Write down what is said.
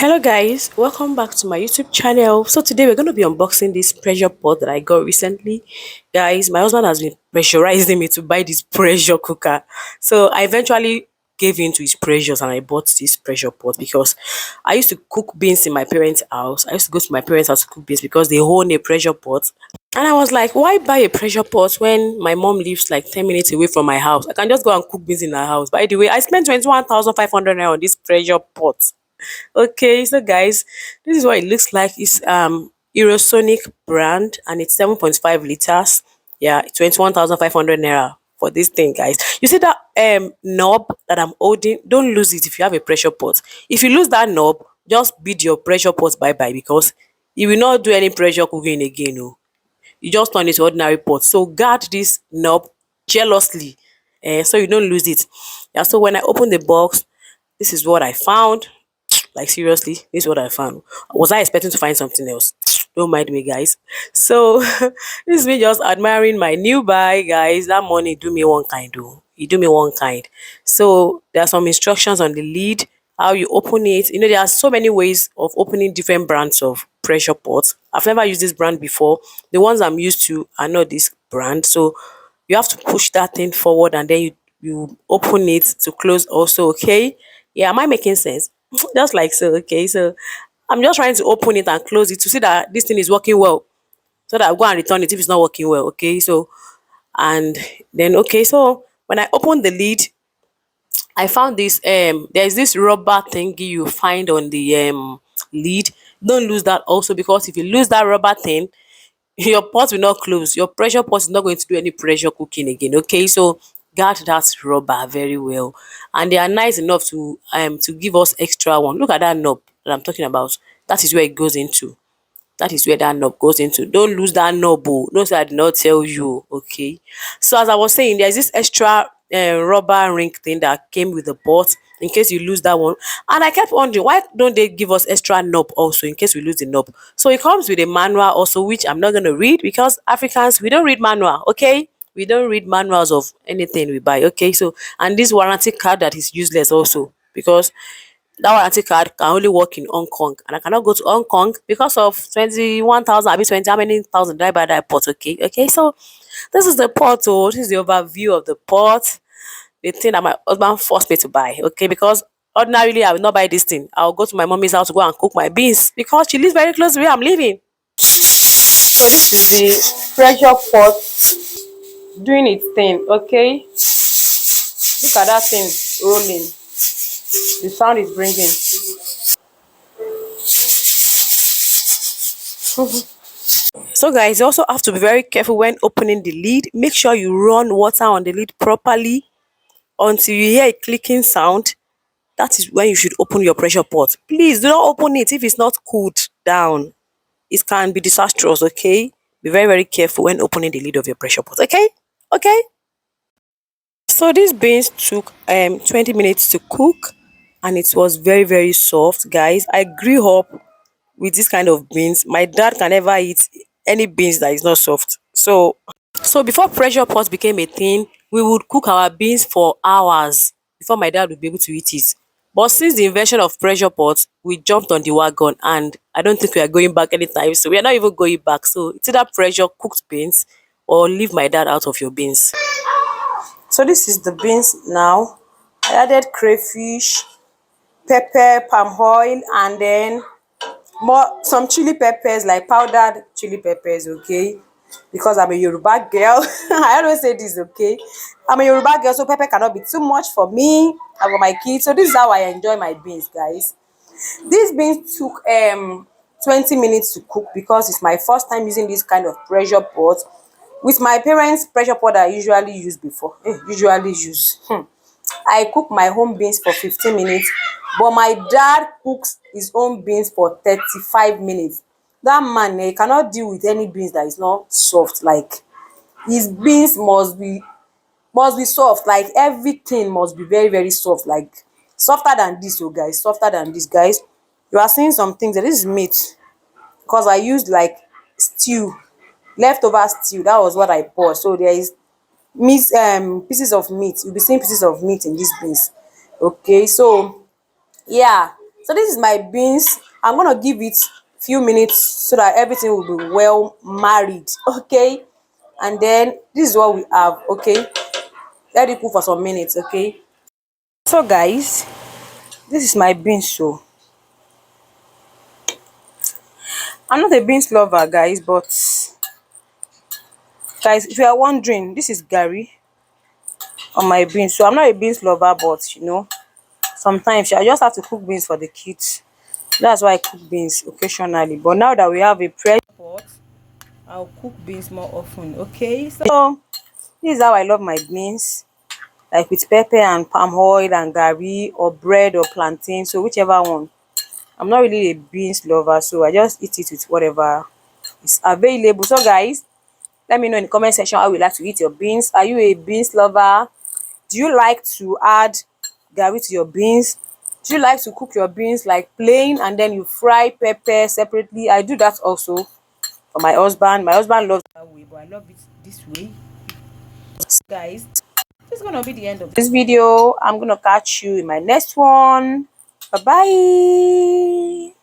Hello guys, welcome back to my YouTube channel. So today we're going to be unboxing this pressure pot that I got recently. Guys, my husband has been pressurizing me to buy this pressure cooker. So I eventually gave in to his pressures and I bought this pressure pot because I used to cook beans in my parents' house. I used to go to my parents' house to cook beans because they own a pressure pot. And I was like, why buy a pressure pot when my mom lives like 10 minutes away from my house? I can just go and cook beans in her house. By the way, I spent 21,500 naira on this pressure pot. Okay, so guys, this is what it looks like. It's Eurosonic brand and it's 7.5 liters. Yeah, 21,500 naira for this thing, guys. You see that knob that I'm holding? Don't lose it if you have a pressure pot. If you lose that knob, just bid your pressure pot bye bye because you will not do any pressure cooking again. Oh. You just turn it to ordinary pot. So guard this knob jealously, so you don't lose it. Yeah. So when I open the box, this is what I found. Like seriously, this is what I found. Was I expecting to find something else? Don't mind me, guys. So this is me just admiring my new buy, guys. That money do me one kind, though. You do me one kind. So there are some instructions on the lid, how you open it. You know, there are so many ways of opening different brands of pressure pots. I've never used this brand before. The ones I'm used to are not this brand. So you have to push that thing forward and then you open it to close also. Okay, yeah, am I making sense? Just like so. Okay, so I'm just trying to open it and close it to see that this thing is working well, so that I'll go and return it if it's not working well. Okay, so and then okay, so when I open the lid, I found this there's this rubber thingy you find on the lid. Don't lose that also, because if you lose that rubber thing, your pot will not close. Your pressure pot is not going to do any pressure cooking again. Okay, so guard that rubber very well. And they are nice enough to give us extra one. Look at that knob that I'm talking about. That is where it goes into. That is where that knob goes into. Don't lose that knob. Oh. No, say I did not tell you. Okay. So as I was saying, there's this extra rubber ring thing that came with the pot in case you lose that one. And I kept wondering, why don't they give us extra knob also in case we lose the knob? So it comes with a manual also, which I'm not going to read because Africans, we don't read manual. Okay. We don't read manuals of anything we buy. Okay. So, and this warranty card that is useless also because that warranty card can only work in Hong Kong, and I cannot go to Hong Kong because of 21,000. I mean 20. How many thousand did I buy that pot? Okay, okay. So this is the pot. Oh, this is the overview of the pot. The thing that my husband forced me to buy. Okay, because ordinarily I will not buy this thing. I'll go to my mommy's house to go and cook my beans because she lives very close to where I'm living. So this is the pressure pot doing its thing. Okay, look at that thing rolling. The sound is bringing. So guys, you also have to be very careful when opening the lid. Make sure you run water on the lid properly until you hear a clicking sound. That is when you should open your pressure pot. Please do not open it if it's not cooled down. It can be disastrous, okay? Be very, very careful when opening the lid of your pressure pot, okay? Okay? So these beans took 20 minutes to cook and it was very, very soft, guys. I grew up with this kind of beans. My dad can never eat any beans that is not soft. So before pressure pots became a thing, we would cook our beans for hours before my dad would be able to eat it. But since the invention of pressure pots, we jumped on the wagon and I don't think we are going back anytime. So we are not even going back. So it's either pressure cooked beans or leave my dad out of your beans. So this is the beans now. I added crayfish, pepper, palm oil, and then some chili peppers, like powdered chili peppers. Okay, because I'm a Yoruba girl. I always say this. Okay, I'm a Yoruba girl, so pepper cannot be too much for me and for my kids. So this is how I enjoy my beans, guys. These beans took 20 minutes to cook because it's my first time using this kind of pressure pot. With my parents' pressure pot I usually use before, I cook my home beans for 15 minutes, but my dad cooks his own beans for 35 minutes. That man, cannot deal with any beans that is not soft. Like, his beans must be soft. Like, everything must be very, very soft. Like, softer than this, oh guys, softer than this, guys. You are seeing some things. This is meat because I used like stew, leftover stew. That was what I poured. So there is meat, pieces of meat. You'll be seeing pieces of meat in these beans. Okay, so yeah, So this is my beans. I'm gonna give it few minutes so that everything will be well married. Okay, and then this is what we have. Okay, let it cook for some minutes. Okay, so guys, this is my beans. So I'm not a beans lover, guys, but guys, if you are wondering, this is Gary on my beans. So I'm not a beans lover, but sometimes I just have to cook beans for the kids. That's why I cook beans occasionally. But now that we have a pressure pot, I'll cook beans more often. Okay, so this is how I love my beans, like with pepper and palm oil and gari or bread or plantain. So whichever one. I'm not really a beans lover, so I just eat it with whatever is available. So guys, let me know in the comment section how you like to eat your beans. Are you a beans lover? Do you like to add gari to your beans? Do you like to cook your beans like plain and then you fry pepper separately? I do that also for my husband. My husband loves that way, but I love it this way. Guys, this is gonna be the end of this video. I'm gonna catch you in my next one. Bye bye.